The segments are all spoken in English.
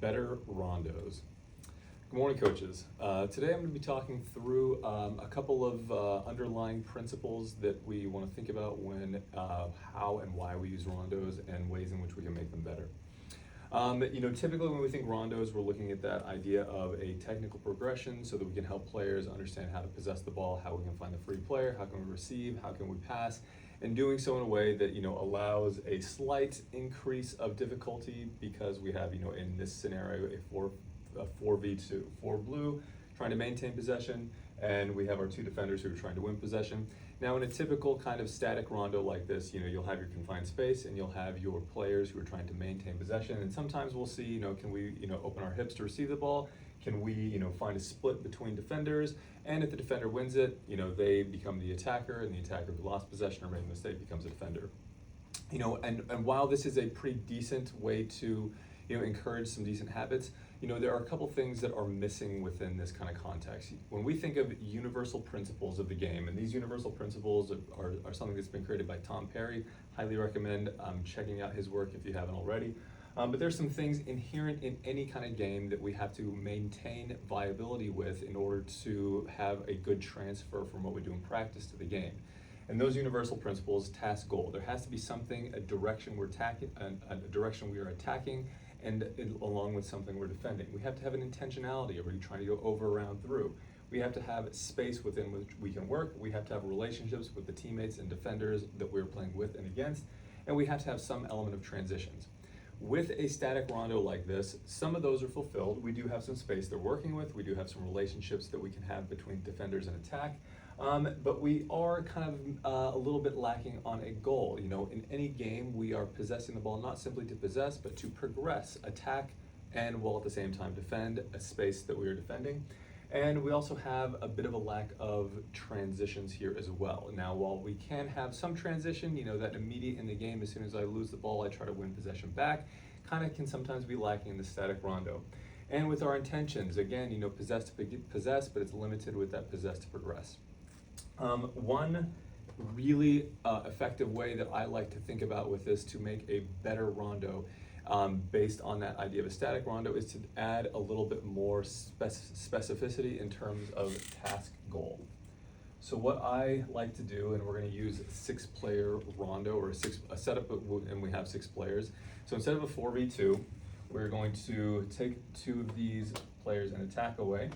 better rondos. Good morning, coaches. Today I'm going to be talking through a couple of underlying principles that we want to think about when, how and why we use rondos and ways in which we can make them better. Typically when we think rondos, we're looking at that idea of a technical progression so that we can help players understand how to possess the ball, how we can find the free player, how can we receive, how can we pass, and doing so in a way that allows a slight increase of difficulty because we have in this scenario a 4v2, 4 blue trying to maintain possession, and we have our 2 defenders who are trying to win possession. Now in a typical kind of static rondo like this, you'll have your confined space and you'll have your players who are trying to maintain possession, and sometimes we'll see, can we open our hips to receive the ball? Can we find a split between defenders? And if the defender wins it, they become the attacker, and the attacker who lost possession or made a mistake becomes a defender. And while this is a pretty decent way to encourage some decent habits, there are a couple things that are missing within this kind of context. When we think of universal principles of the game, and these universal principles are something that's been created by Tom Perry, highly recommend checking out his work if you haven't already. But there's some things inherent in any kind of game that we have to maintain viability with in order to have a good transfer from what we do in practice to the game. And those universal principles, task, goal. There has to be something, a direction we're attacking, and along with something we're defending. We have to have an intentionality. Are we trying to go over, around, through? We have to have space within which we can work. We have to have relationships with the teammates and defenders that we're playing with and against. And we have to have some element of transitions. With a static rondo like this, some of those are fulfilled. We do have some space they're working with. We do have some relationships that we can have between defenders and attack. But we are kind of a little bit lacking on a goal. In any game, we are possessing the ball not simply to possess, but to progress, attack, and while at the same time defend a space that we are defending. And we also have a bit of a lack of transitions here as well. Now, while we can have some transition, that immediate in the game, as soon as I lose the ball, I try to win possession back, kind of can sometimes be lacking in the static rondo. And with our intentions, again, possess to possess, but it's limited with that possess to progress. One really effective way that I like to think about with this to make a better rondo based on that idea of a static rondo is to add a little bit more specificity in terms of task goal. So what I like to do, and we're going to use a 6-player rondo or a setup, and we have 6 players. So instead of a 4v2, we're going to take 2 of these players and attack away,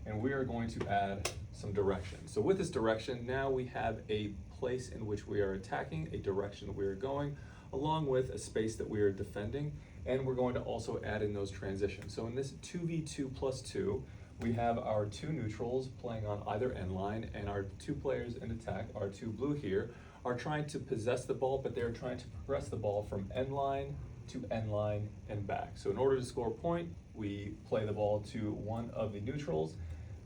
and we are going to add some direction. So with this direction, now we have a place in which we are attacking, a direction that we are going, along with a space that we are defending, and we're going to also add in those transitions. So in this 2v2 plus 2, we have our 2 neutrals playing on either end line, and our 2 players in attack, our 2 blue here, are trying to possess the ball, but they're trying to progress the ball from end line to end line and back. So in order to score a point, we play the ball to one of the neutrals.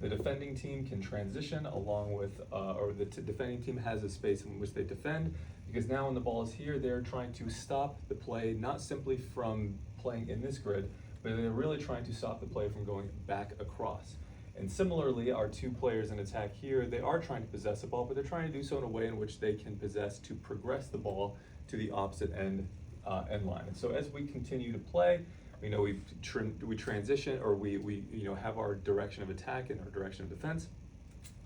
The defending team can transition along with, or the defending team has a space in which they defend, because now when the ball is here, they're trying to stop the play, not simply from playing in this grid, but they're really trying to stop the play from going back across. And similarly, our 2 players in attack here, they are trying to possess the ball, but they're trying to do so in a way in which they can possess to progress the ball to the opposite end line. And so as we continue to play, we transition, or we have our direction of attack and our direction of defense,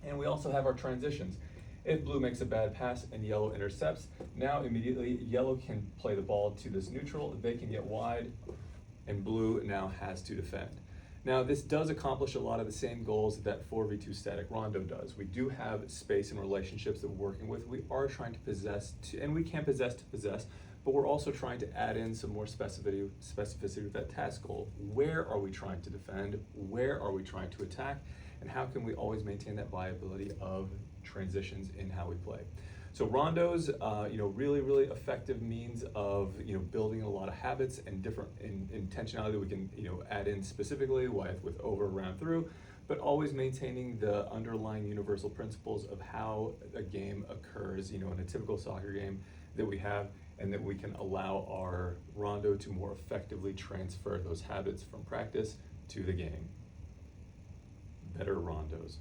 and we also have our transitions. If blue makes a bad pass and yellow intercepts, now immediately yellow can play the ball to this neutral, they can get wide, and blue now has to defend. Now this does accomplish a lot of the same goals that 4v2 static rondo does. We do have space and relationships that we're working with. We are trying to possess, and we can possess to possess, but we're also trying to add in some more specificity with that task goal. Where are we trying to defend? Where are we trying to attack? And how can we always maintain that viability of transitions in how we play? So rondos, really, really effective means of building a lot of habits and different intentionality we can add in specifically with over, around, through, but always maintaining the underlying universal principles of how a game occurs, in a typical soccer game that we have, and that we can allow our rondo to more effectively transfer those habits from practice to the game. Better rondos.